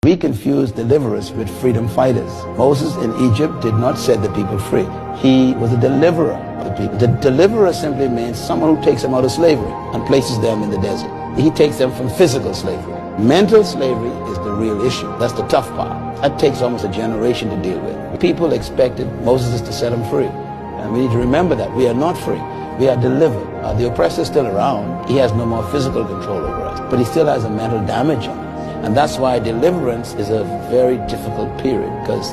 We confuse deliverers with freedom fighters. Moses in Egypt did not set the people free. He was a deliverer of the people. The deliverer simply means someone who takes them out of slavery and places them in the desert. He takes them from physical slavery. Mental slavery is the real issue. That's the tough part. That takes almost a generation to deal with. People expected Moses to set them free. And we need to remember that we are not free. We are delivered. The oppressor is still around. He has no more physical control over us, but he still has a mental damage on us. And that's why deliverance is a very difficult period, because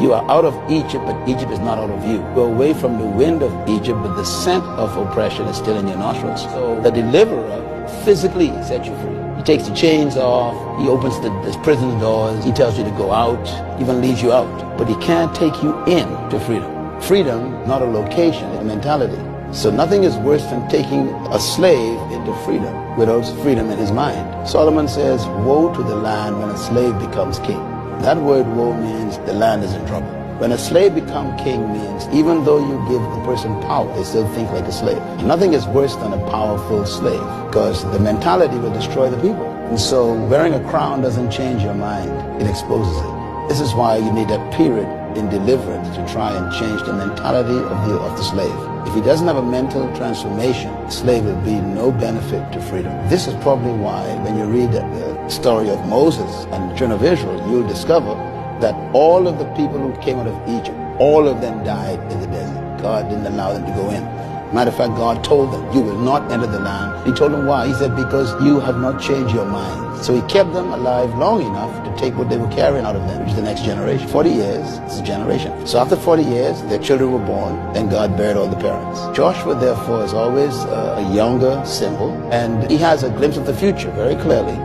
you are out of Egypt, but Egypt is not out of you. You're away from the wind of Egypt, but the scent of oppression is still in your nostrils. So the deliverer physically sets you free. He takes the chains off, he opens the prison doors, he tells you to go out, even leads you out. But he can't take you in to freedom. Freedom, not a location, it's a mentality. So nothing is worse than taking a slave into freedom without freedom in his mind. Solomon says, woe to the land when a slave becomes king. That word woe means the land is in trouble. When a slave becomes king means even though you give the person power, they still think like a slave. Nothing is worse than a powerful slave, because the mentality will destroy the people. And so wearing a crown doesn't change your mind, it exposes it. This is why you need that period in deliverance to try and change the mentality of the slave. If he doesn't have a mental transformation, the slave will be no benefit to freedom. This is probably why when you read the story of Moses and the children of Israel, you'll discover that all of the people who came out of Egypt, all of them died in the desert. God didn't allow them to go in. Matter of fact, God told them, you will not enter the land. He told them why. He said, because you have not changed your mind. So he kept them alive long enough to take what they were carrying out of them, which is the next generation. 40 years, it's a generation. So after 40 years, their children were born, and God buried all the parents. Joshua, therefore, is always a younger symbol, and he has a glimpse of the future very clearly,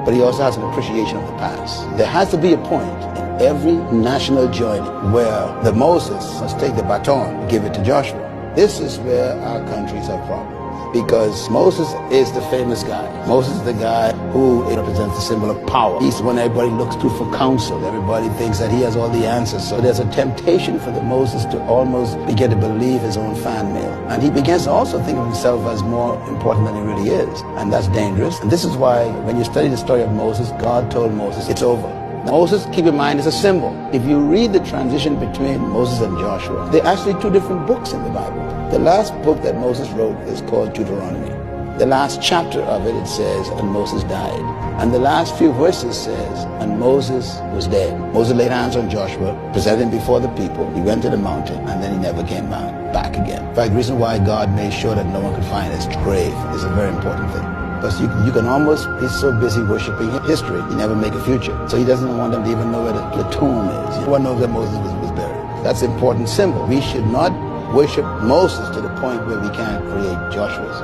but he also has an appreciation of the past. There has to be a point in every national joining where the Moses must take the baton and give it to Joshua. This is where our countries have problems, because Moses is the famous guy. Moses is the guy who represents the symbol of power. He's the one everybody looks to for counsel. Everybody thinks that he has all the answers. So there's a temptation for the Moses to almost begin to believe his own fan mail. And he begins to also think of himself as more important than he really is. And that's dangerous. And this is why when you study the story of Moses, God told Moses, it's over. Moses, keep in mind, is a symbol. If you read the transition between Moses and Joshua, they're actually two different books in the Bible. The last book that Moses wrote is called Deuteronomy. The last chapter of it, it says, and Moses died. And the last few verses says, and Moses was dead. Moses laid hands on Joshua, presented him before the people. He went to the mountain, and then he never came back again. In fact, the reason why God made sure that no one could find his grave is a very important thing. Because you can almost be so busy worshiping history, you never make a future. So he doesn't want them to even know where the tomb is. No one knows that Moses was buried. That's an important symbol. We should not worship Moses to the point where we can't create Joshua's.